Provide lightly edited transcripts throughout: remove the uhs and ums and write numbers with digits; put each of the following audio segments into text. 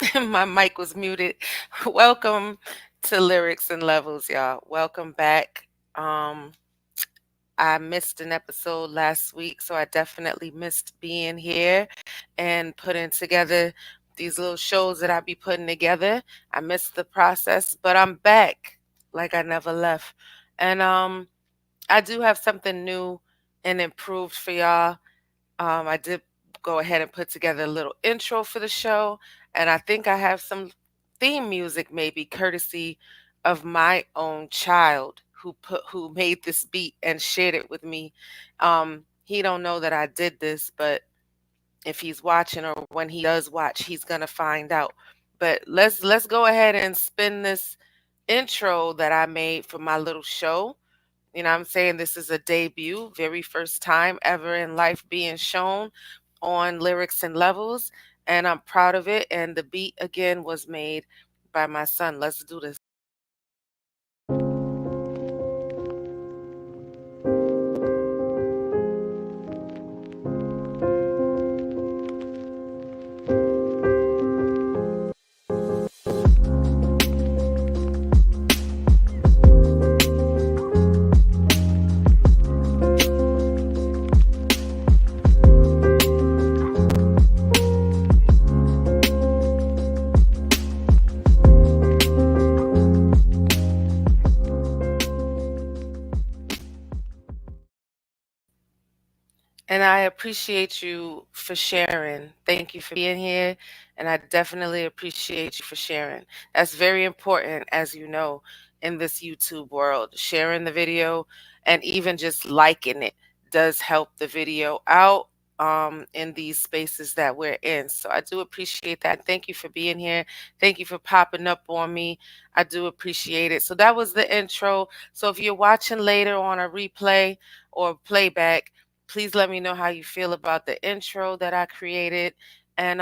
My mic was muted. Welcome to Lyrics and Levels, y'all. Welcome back. Um, I missed an episode last week, so I definitely missed being here and putting together these little shows that I be putting together. I missed the process, but I'm back like I never left. And I do have something new and improved for y'all. I did go ahead and put together a little intro for the show, and I think I have some theme music, maybe courtesy of my own child who made this beat and shared it with me. He don't know that I did this, but if he's watching or when he does watch, he's gonna find out. But let's go ahead and spin this intro that I made for my little show. You know what I'm saying? This is a debut, very first time ever in life being shown on Lyrics and Levels, and I'm proud of it. And the beat again was made by my son. Let's do this. And I appreciate you for sharing. Thank you for being here. And I definitely appreciate you for sharing. That's very important, as you know, in this YouTube world. Sharing the video and even just liking it does help the video out in these spaces that we're in. So I do appreciate that. Thank you for being here. Thank you for popping up on me. I do appreciate it. So that was the intro. So if you're watching later on a replay or playback, please let me know how you feel about the intro that I created. And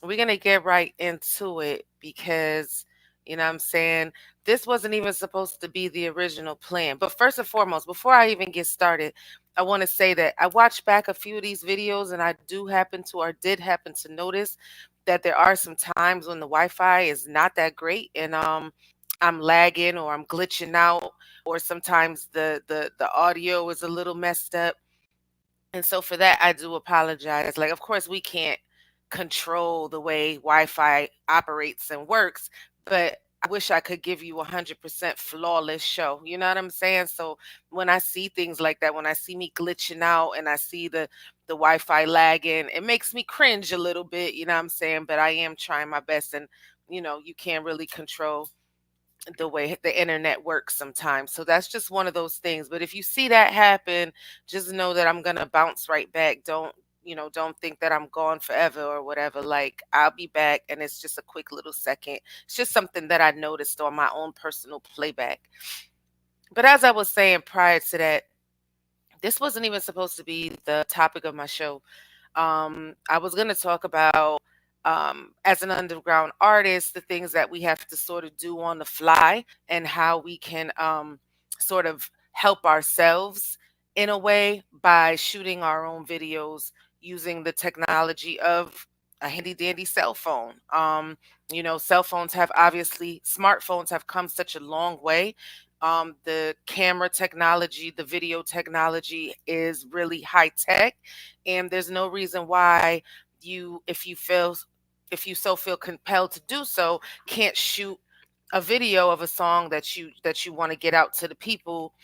we're going to get right into it because, you know what I'm saying, this wasn't even supposed to be the original plan. But first and foremost, before I even get started, I want to say that I watched back a few of these videos and I do happen to or did happen to notice that there are some times when the Wi-Fi is not that great and I'm lagging or I'm glitching out or sometimes the audio is a little messed up, and so for that, I do apologize. Like, of course, we can't control the way Wi-Fi operates and works, but I wish I could give you 100% flawless show. You know what I'm saying? So when I see things like that, when I see me glitching out and I see the Wi-Fi lagging, it makes me cringe a little bit. You know what I'm saying? But I am trying my best, and you can't really control the way the internet works sometimes. So that's just one of those things. But if you see that happen, just know that I'm going to bounce right back. Don't think that I'm gone forever or whatever. Like, I'll be back and it's just a quick little second. It's just something that I noticed on my own personal playback. But as I was saying prior to that, this wasn't even supposed to be the topic of my show. I was going to talk about, as an underground artist, the things that we have to sort of do on the fly and how we can sort of help ourselves in a way by shooting our own videos using the technology of a handy dandy cell phone. Cell phones have obviously, smartphones have come such a long way. The camera technology, the video technology is really high tech, and there's no reason why if you so feel compelled to do so, can't shoot a video of a song that you want to get out to the people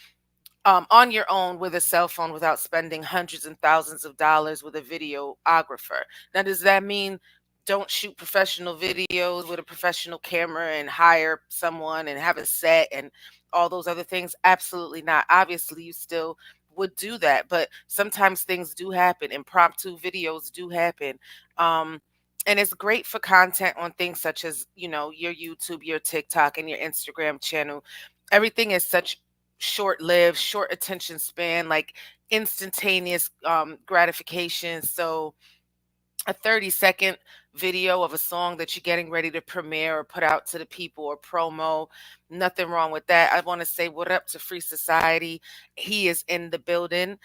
on your own with a cell phone without spending hundreds and thousands of dollars with a videographer. Now, does that mean don't shoot professional videos with a professional camera and hire someone and have a set and all those other things? Absolutely not. Obviously, you still would do that, but sometimes things do happen. Impromptu videos do happen. And it's great for content on things such as, your YouTube, your TikTok, and your Instagram channel. Everything is such short-lived, short attention span, like instantaneous gratification. So a 30-second video of a song that you're getting ready to premiere or put out to the people or promo, nothing wrong with that. I want to say what up to Free Society. He is in the building.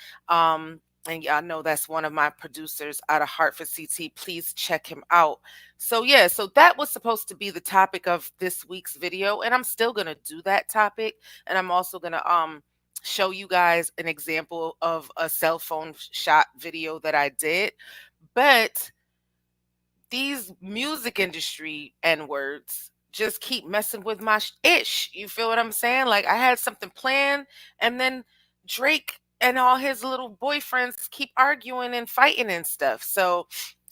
And y'all know that's one of my producers out of Hartford, CT. Please check him out. So yeah, so that was supposed to be the topic of this week's video, and I'm still gonna do that topic. And I'm also gonna show you guys an example of a cell phone shot video that I did. But these music industry N words just keep messing with my ish. You feel what I'm saying? Like I had something planned, and then Drake and all his little boyfriends keep arguing and fighting and stuff. So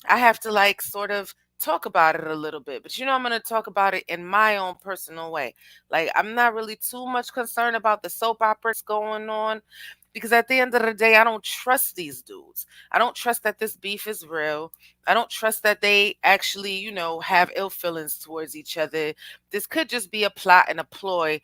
I have to like sort of talk about it a little bit. But I'm going to talk about it in my own personal way. Like I'm not really too much concerned about the soap operas going on, because at the end of the day, I don't trust these dudes. I don't trust that this beef is real. I don't trust that they actually, have ill feelings towards each other. This could just be a plot and a ploy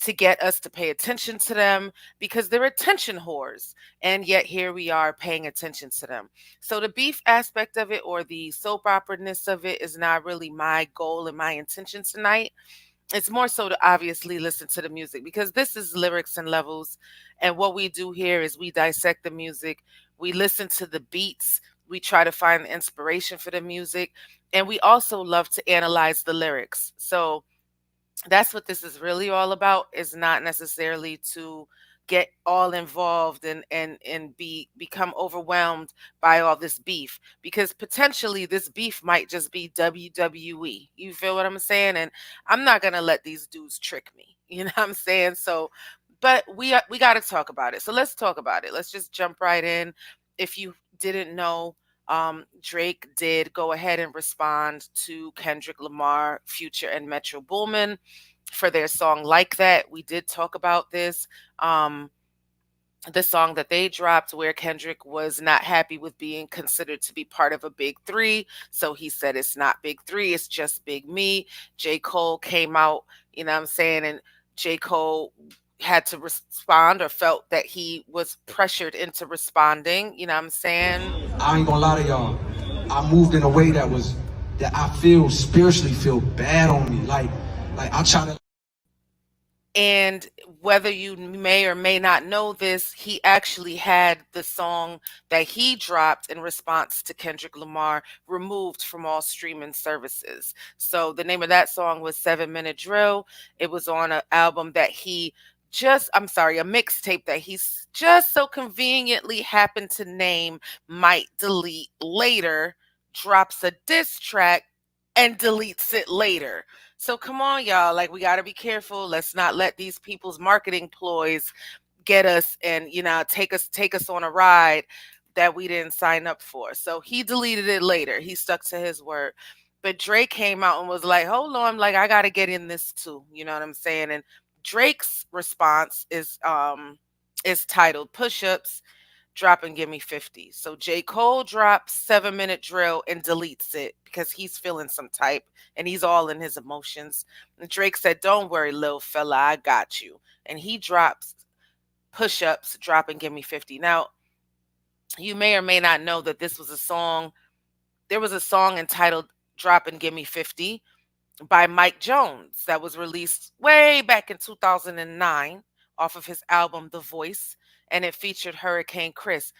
to get us to pay attention to them, because they're attention whores. And yet here we are paying attention to them. So the beef aspect of it, or the soap opera-ness of it, is not really my goal and my intention tonight. It's more so to obviously listen to the music, because this is lyrics and levels. And what we do here is we dissect the music, we listen to the beats, we try to find the inspiration for the music, and we also love to analyze the lyrics. So that's what this is really all about, is not necessarily to get all involved and become overwhelmed by all this beef, because potentially this beef might just be WWE. You feel what I'm saying? And I'm not going to let these dudes trick me. You know what I'm saying? So but we got to talk about it. So let's talk about it. Let's just jump right in. If you didn't know, Drake did go ahead and respond to Kendrick Lamar, Future, and Metro Boomin for their song Like That. We did talk about this. The song that they dropped, where Kendrick was not happy with being considered to be part of a big three. So he said it's not big three, it's just big me. J. Cole came out, you know what I'm saying? And J. Cole had to respond, or felt that he was pressured into responding, you know what I'm saying? I ain't gonna lie to y'all. I moved in a way that I feel spiritually feel bad on me. Like I try to. And whether you may or may not know this, he actually had the song that he dropped in response to Kendrick Lamar removed from all streaming services. So the name of that song was 7 Minute Drill. It was on an album that a mixtape that he's just so conveniently happened to name Might Delete Later, drops a diss track and deletes it later. So come on, y'all. Like, we got to be careful. Let's not let these people's marketing ploys get us and, take us on a ride that we didn't sign up for. So he deleted it later. He stuck to his word. But Drake came out and was like, hold on, like, I got to get in this too. You know what I'm saying? And Drake's response is titled Push Ups, Drop and Give Me 50. So J. Cole drops 7 Minute Drill and deletes it because he's feeling some type and he's all in his emotions. And Drake said, don't worry, little fella, I got you. And he drops Push Ups, Drop and Give Me 50. Now, you may or may not know that this was a song. There was a song entitled Drop and Give Me 50 by Mike Jones that was released way back in 2009 off of his album The Voice, and it featured Hurricane Chris.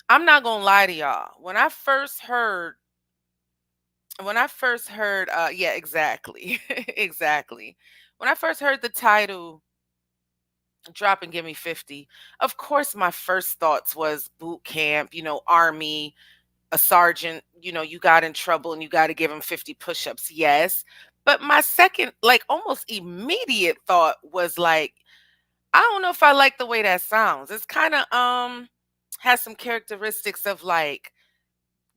I'm not gonna lie to y'all. When I first heard yeah, exactly. Exactly. When I first heard the title Drop and Give Me 50, of course my first thoughts was boot camp, army, a sergeant, you got in trouble and you got to give him 50 push-ups. Yes. But my second, like almost immediate thought was like, I don't know if I like the way that sounds. It's kind of has some characteristics of like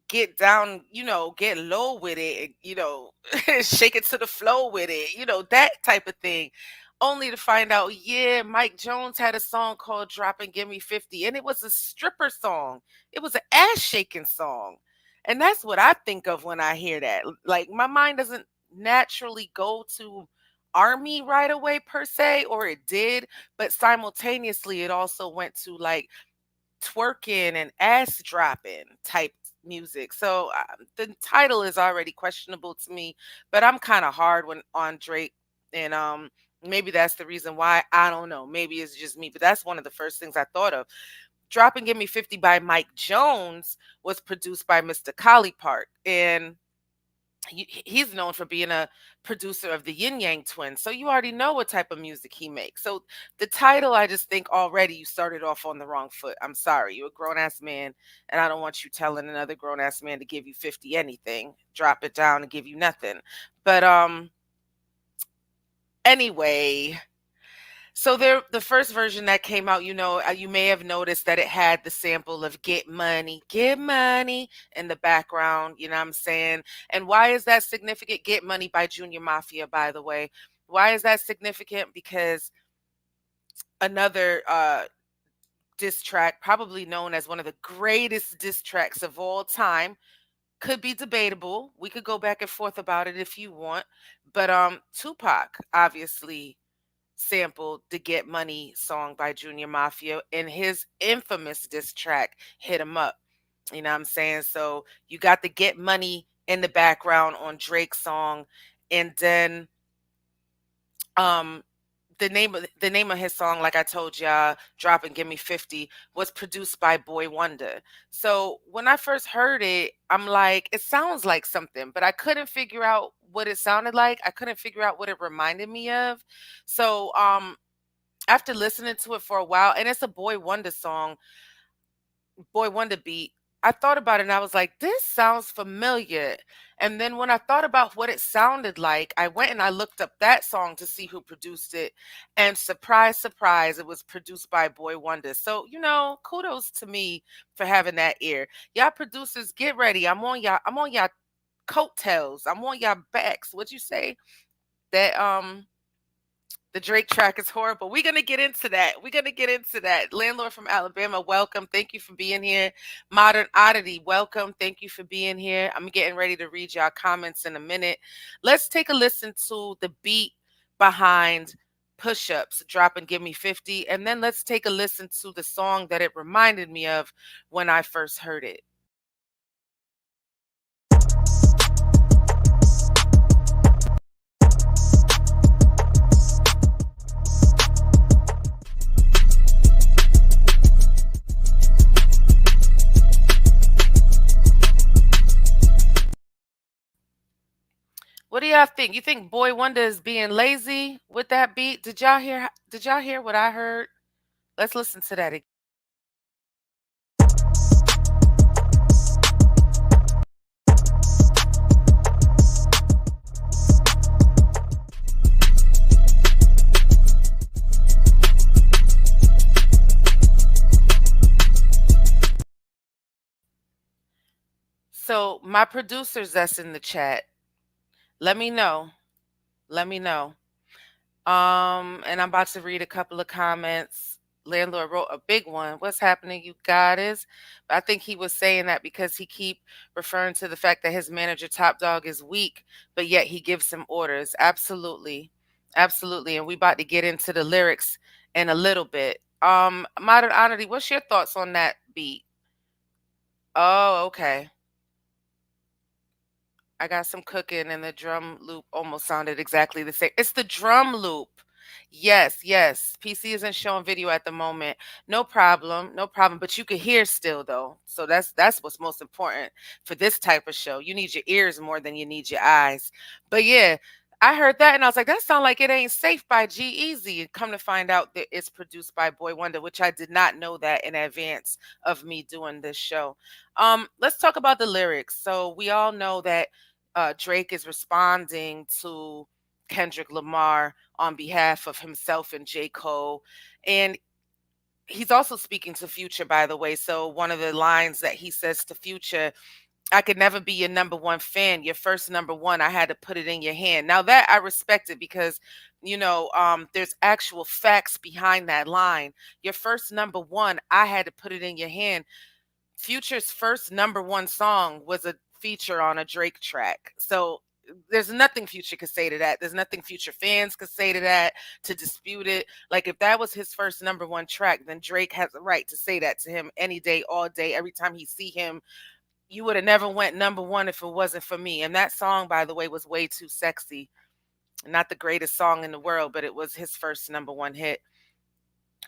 get down, get low with it, shake it to the flow with it, that type of thing. Only to find out, yeah, Mike Jones had a song called Drop and Give Me 50, and it was a stripper song. It was an ass shaking song. And that's what I think of when I hear that. Like, my mind doesn't naturally go to army right away, per se, or it did, but simultaneously, it also went to like twerking and ass dropping type music. So the title is already questionable to me, but I'm kind of hard when on Drake, and maybe that's the reason why. I don't know. Maybe it's just me, but that's one of the first things I thought of. Drop and Give Me 50 by Mike Jones was produced by Mr. Collie Park. And he's known for being a producer of the Yin Yang Twins. So you already know what type of music he makes. So the title, I just think already you started off on the wrong foot. I'm sorry. You're a grown ass man, and I don't want you telling another grown ass man to give you 50 anything. Drop it down and give you nothing. But anyway, so there, the first version that came out, you may have noticed that it had the sample of Get Money in the background, you know what I'm saying? And why is that significant? Get Money by Junior Mafia, by the way. Why is that significant? Because another diss track, probably known as one of the greatest diss tracks of all time, could be debatable. We could go back and forth about it if you want. But Tupac obviously sampled the Get Money song by Junior Mafia in his infamous diss track, Hit 'Em Up. You know what I'm saying? So you got the Get Money in the background on Drake's song. And then um the name of his song, like I told y'all, Drop and Give Me 50, was produced by Boy Wonder. So when I first heard it, I'm like, it sounds like something, but I couldn't figure out what it sounded like. I couldn't figure out what it reminded me of. So after listening to it for a while, and it's a Boy Wonder song, Boy Wonder beat, I thought about it and I was like, this sounds familiar. And then when I thought about what it sounded like, I went and I looked up that song to see who produced it. And surprise, surprise, it was produced by Boy Wonder. So, kudos to me for having that ear. Y'all producers, get ready. I'm on y'all coattails. I'm on y'all backs. What'd you say? That the Drake track is horrible. We're gonna get into that. We're gonna get into that. Landlord from Alabama, welcome. Thank you for being here. Modern Oddity, welcome. Thank you for being here. I'm getting ready to read y'all comments in a minute. Let's take a listen to the beat behind Push Ups, Drop and Give Me 50. And then let's take a listen to the song that it reminded me of when I first heard it. What do y'all think? You think Boy Wonder is being lazy with that beat? Did y'all hear what I heard? Let's listen to that again. So my producers that's in the chat, let me know. Let me know. And I'm about to read a couple of comments. Landlord wrote a big one. What's happening, you goddess? But I think he was saying that because he keep referring to the fact that his manager Top Dog is weak, but yet he gives him orders. Absolutely. Absolutely. And we about to get into the lyrics in a little bit. Modern Oddity, what's your thoughts on that beat? Oh, okay. I got some cooking and the drum loop almost sounded exactly the same. It's the drum loop. Yes, yes. PC isn't showing video at the moment. No problem. No problem. But you can hear still though. So that's what's most important for this type of show. You need your ears more than you need your eyes. But yeah, I heard that and I was like, that sounds like It Ain't Safe by G Easy. And come to find out that it's produced by Boy Wonder, which I did not know that in advance of me doing this show. Let's talk about the lyrics. So we all know that Drake is responding to Kendrick Lamar on behalf of himself and J. Cole. And he's also speaking to Future, by the way. So one of the lines that he says to Future, I could never be your number one fan. Your first number one, I had to put it in your hand. Now that I respect it because, there's actual facts behind that line. Your first number one, I had to put it in your hand. Future's first number one song was a feature on a Drake track. So there's nothing Future could say to that. There's nothing Future fans could say to that to dispute it. Like if that was his first number one track, then Drake has a right to say that to him any day, all day, every time he see him. You would have never went number one if it wasn't for me. And that song, by the way, was Way Too Sexy. Not the greatest song in the world, but it was his first number one hit.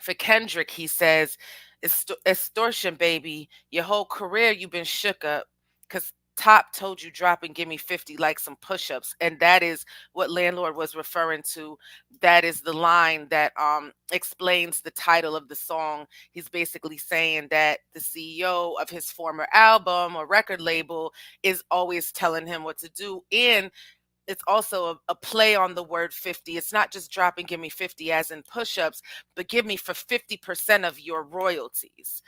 For Kendrick, he says, Extortion, baby. Your whole career you've been shook up because Top told you drop and give me 50 like some push-ups. And that is what Landlord was referring to. That is the line that explains the title of the song. He's basically saying that the CEO of his former album or record label is always telling him what to do. And it's also a play on the word 50. It's not just drop and give me 50 as in push-ups, but give me for 50% of your royalties.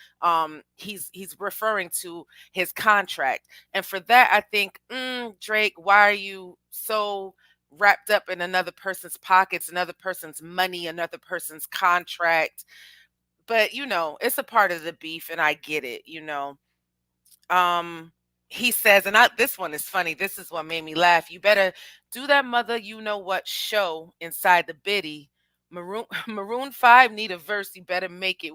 He's referring to his contract. And for that, I think, Drake, why are you so wrapped up in another person's pockets, another person's money, another person's contract? But it's a part of the beef, and I get it. um, he says, and this one is funny. This is what made me laugh. You better do that mother you know what show inside the biddy. Maroon 5 need a verse. You better make it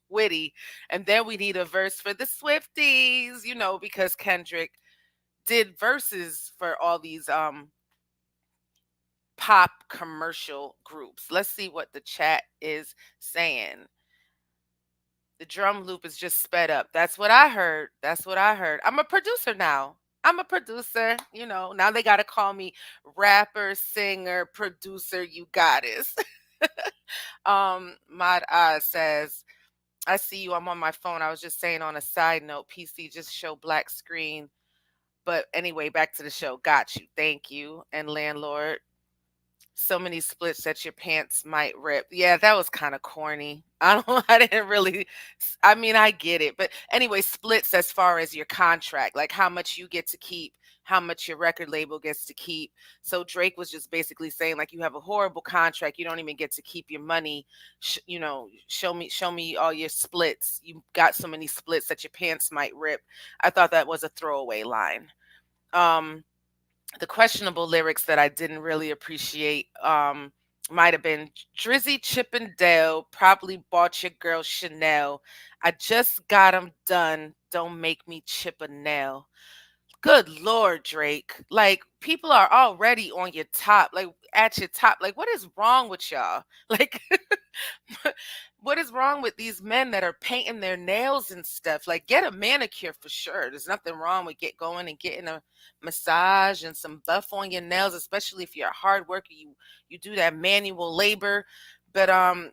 witty. And then we need a verse for the Swifties, because Kendrick did verses for all these pop commercial groups. Let's see what the chat is saying. The drum loop is just sped up. That's what I heard. That's what I heard. I'm a producer now. I'm a producer. Now they got to call me rapper, singer, producer, UGoddess. Mod Oz says, I see you. I'm on my phone. I was just saying on a side note, PC just show black screen. But anyway, back to the show. Got you. Thank you. And Landlord, so many splits that your pants might rip. Yeah, that was kind of corny. I didn't really I mean, I get it. But anyway, splits as far as your contract, like how much you get to keep, how much your record label gets to keep. So Drake was just basically saying like you have a horrible contract, you don't even get to keep your money. Show me all your splits. You got so many splits that your pants might rip. I thought that was a throwaway line. Um the questionable lyrics that I didn't really appreciate might have been Drizzy Chippendale probably bought your girl Chanel. I just got him done. Don't make me chip a nail. Good Lord, Drake. Like, people are already on your top, like at your top. Like, what is wrong with y'all? Like, what is wrong with these men that are painting their nails and stuff? Like, get a manicure for sure. There's nothing wrong with going and getting a massage and some buff on your nails, especially if you're a hard worker. You do that manual labor. But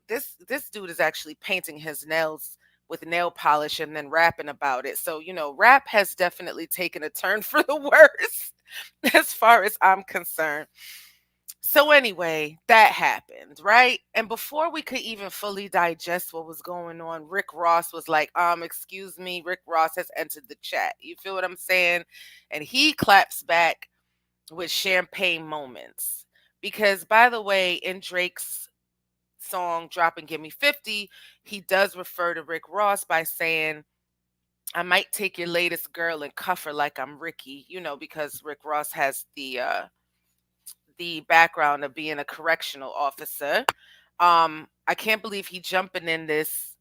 this dude is actually painting his nails with nail polish and then rapping about it. So, rap has definitely taken a turn for the worse as far as I'm concerned. So anyway, that happened, right? And before we could even fully digest what was going on, Rick Ross was like, excuse me, Rick Ross has entered the chat. You feel what I'm saying? And he claps back with champagne moments. Because by the way, in Drake's song Drop and Give Me 50, he does refer to Rick Ross by saying, I might take your latest girl and cuff her like I'm Ricky, because Rick Ross has the background of being a correctional officer. I can't believe he jumping in this,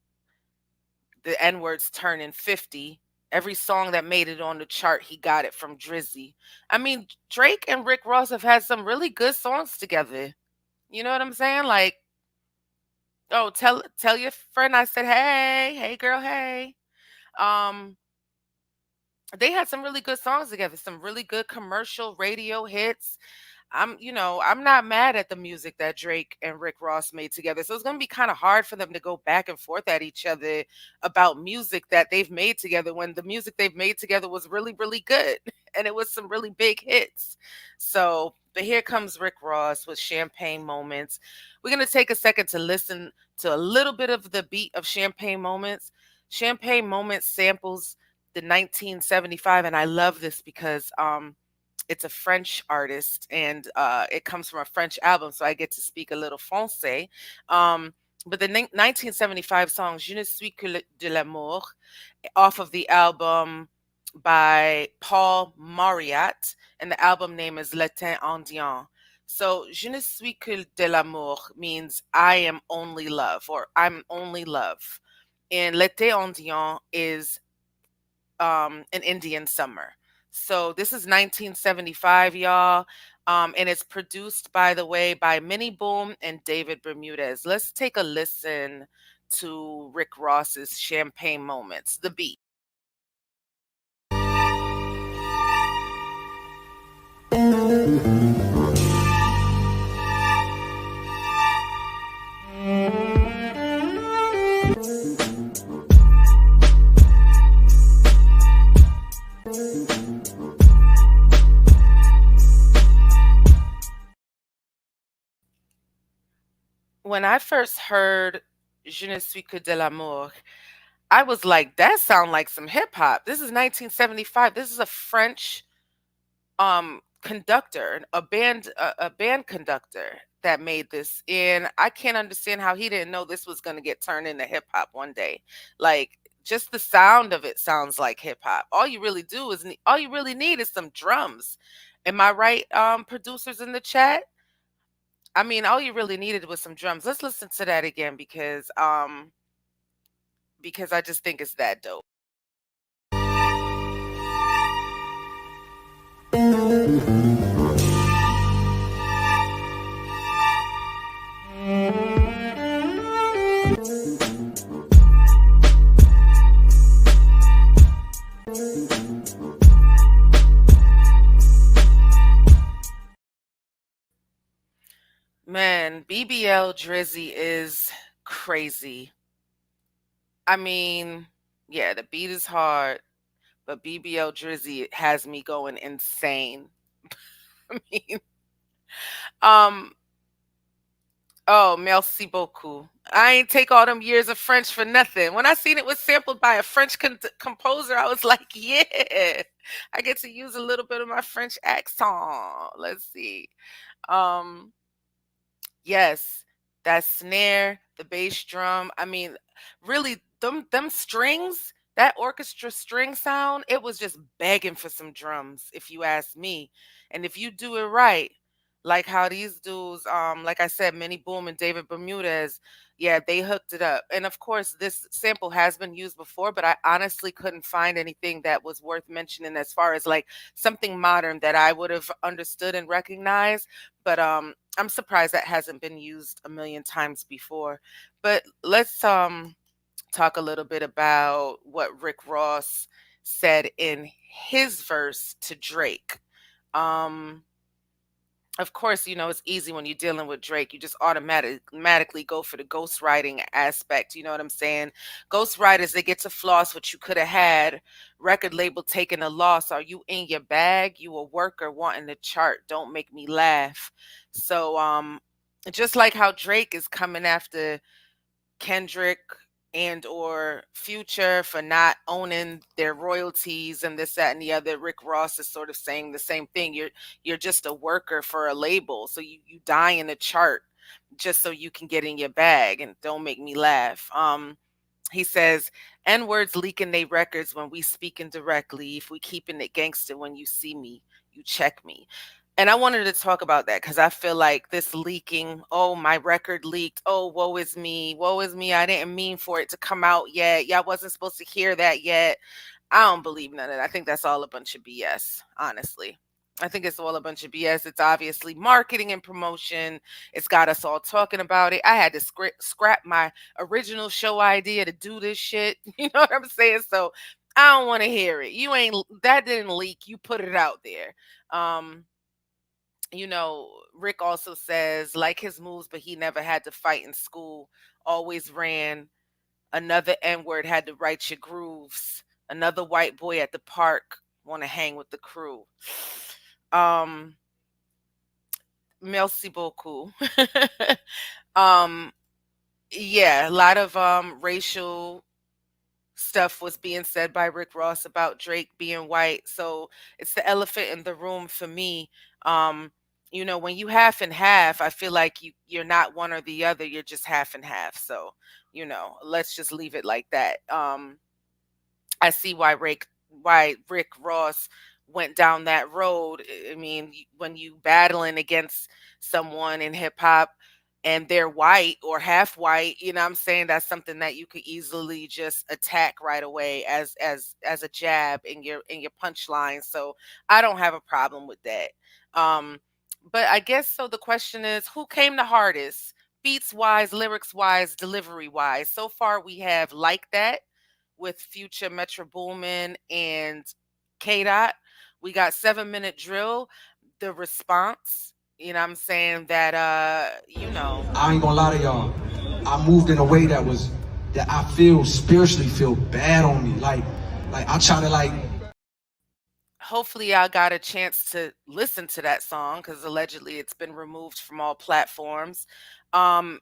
the N words turning 50. Every song that made it on the chart, he got it from Drizzy. I mean, Drake and Rick Ross have had some really good songs together. You know what I'm saying? Like, oh, tell your friend I said, hey girl, hey. Um, they had some really good songs together, some really good commercial radio hits. I'm not mad at the music that Drake and Rick Ross made together. So it's going to be kind of hard for them to go back and forth at each other about music that they've made together when the music they've made together was really, really good and it was some really big hits. So, but here comes Rick Ross with Champagne Moments. We're going to take a second to listen to a little bit of the beat of Champagne Moments. Champagne Moments samples the 1975, and I love this because it's a French artist and it comes from a French album, so I get to speak a little Francais. But the 1975 song Je ne suis que de l'amour off of the album by Paul Mauriat, and the album name is L'été indien. So Je ne suis que de l'amour means I am only love or I'm only love. And L'été indien is an Indian summer. So this is 1975, y'all. And it's produced, by the way, by Minnie Boom and David Bermudez. Let's take a listen to Rick Ross's Champagne Moments, the beat. When I first heard Je ne suis que de l'amour, I was like, that sounds like some hip hop. This is 1975. This is a French conductor, a band conductor that made this, and I can't understand how he didn't know this was going to get turned into hip hop one day. Like, just the sound of it sounds like hip hop. All you really need is some drums. Am I right, producers in the chat? I mean, all you really needed was some drums. Let's listen to that again because I just think it's that dope. Man, BBL Drizzy is crazy. I mean, yeah, the beat is hard, but BBL Drizzy has me going insane. I mean, um, oh, merci beaucoup. I ain't take all them years of French for nothing. When I seen it was sampled by a French composer, I was like, yeah, I get to use a little bit of my French accent. Let's see. Um, Yes, that snare, the bass drum. I mean, really, them strings, that orchestra string sound, it was just begging for some drums, if you ask me. And if you do it right, like how these dudes, like I said, Minnie Boom and David Bermudez, yeah, they hooked it up. And of course, this sample has been used before, but I honestly couldn't find anything that was worth mentioning as far as like something modern that I would have understood and recognized. But I'm surprised that hasn't been used a million times before. But let's talk a little bit about what Rick Ross said in his verse to Drake. Um of course, it's easy when you're dealing with Drake. You just automatically go for the ghostwriting aspect. You know what I'm saying? Ghostwriters, they get to floss what you could have had. Record label taking a loss. Are you in your bag? You a worker wanting to chart. Don't make me laugh. So, just like how Drake is coming after Kendrick and or Future for not owning their royalties and this, that, and the other. Rick Ross is sort of saying the same thing. You're just a worker for a label. So you die in a chart just so you can get in your bag, and don't make me laugh. He says, N words leaking they records when we speaking directly. If we keeping it gangster when you see me, you check me. And I wanted to talk about that because I feel like this leaking, oh, my record leaked. Oh, woe is me. Woe is me. I didn't mean for it to come out yet. Y'all wasn't supposed to hear that yet. I don't believe none of that. I think that's all a bunch of BS, honestly. I think it's all a bunch of BS. It's obviously marketing and promotion. It's got us all talking about it. I had to scrap my original show idea to do this shit. You know what I'm saying? So I don't want to hear it. That didn't leak. You put it out there. Um, Rick also says, like his moves, but he never had to fight in school. Always ran. Another N word had to write your grooves. Another white boy at the park want to hang with the crew. Um, Merci beaucoup. um, yeah, a lot of racial stuff was being said by Rick Ross about Drake being white. So it's the elephant in the room for me. Um, when you half and half, I feel like you're not one or the other, you're just half and half. So, let's just leave it like that. I see why Rick Ross went down that road. I mean, when you battling against someone in hip hop and they're white or half white, I'm saying that's something that you could easily just attack right away as a jab in your punchline. So I don't have a problem with that. Um, but I guess so the question is, who came the hardest? beats wise, lyrics wise, delivery wise. So far, we have Like That with Future, Metro Boomin, and K Dot. We got 7 Minute Drill, The Response. You know what I'm saying? That, I ain't gonna lie to y'all. I moved in a way that I feel spiritually feel bad on me. Like I try to like hopefully y'all got a chance to listen to that song because allegedly it's been removed from all platforms. Um,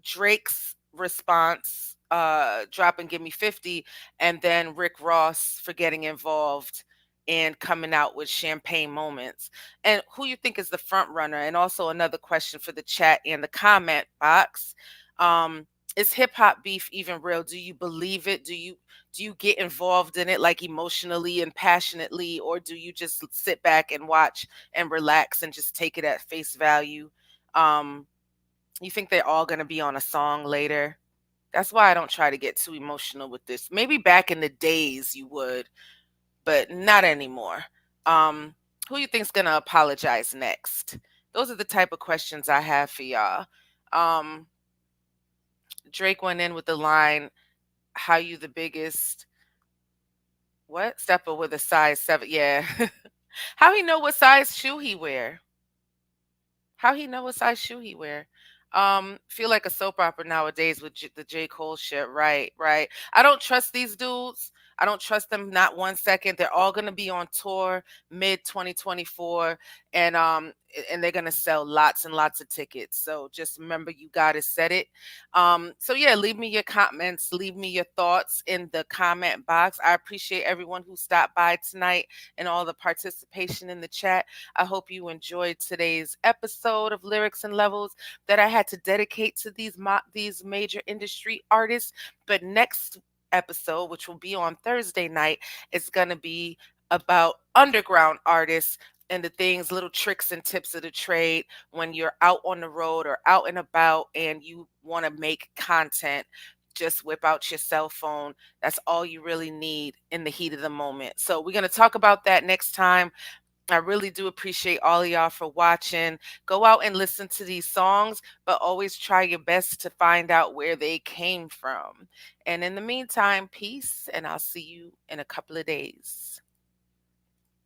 Drake's response, dropping Give Me 50, and then Rick Ross for getting involved and coming out with Champagne Moments. And who you think is the front runner? And also another question for the chat and the comment box. Um, is hip hop beef even real? Do you believe it? Do you get involved in it like emotionally and passionately, or do you just sit back and watch and relax and just take it at face value? Um, you think they're all gonna be on a song later? That's why I don't try to get too emotional with this. Maybe back in the days you would, but not anymore. Um, who you think's gonna apologize next? Those are the type of questions I have for y'all. Um, Drake went in with the line, "How you the biggest? What stepper with a size 7?" Yeah, how he know what size shoe he wear? How he know what size shoe he wear? Feel like a soap opera nowadays with the J. Cole shit. Right, right. I don't trust these dudes. I don't trust them not 1 second. They're all gonna be on tour mid 2024, and and they're gonna sell lots and lots of tickets. So just remember, you gotta set it. So yeah, leave me your comments, leave me your thoughts in the comment box. I appreciate everyone who stopped by tonight and all the participation in the chat. I hope you enjoyed today's episode of Lyrics and Levels that I had to dedicate to these major industry artists. But next episode, which will be on Thursday night, is going to be about underground artists and the things, little tricks and tips of the trade when you're out on the road or out and about and you want to make content. Just whip out your cell phone. That's all you really need in the heat of the moment. So, we're going to talk about that next time. I really do appreciate all of y'all for watching. Go out and listen to these songs, but always try your best to find out where they came from. And in the meantime, peace, and I'll see you in a couple of days.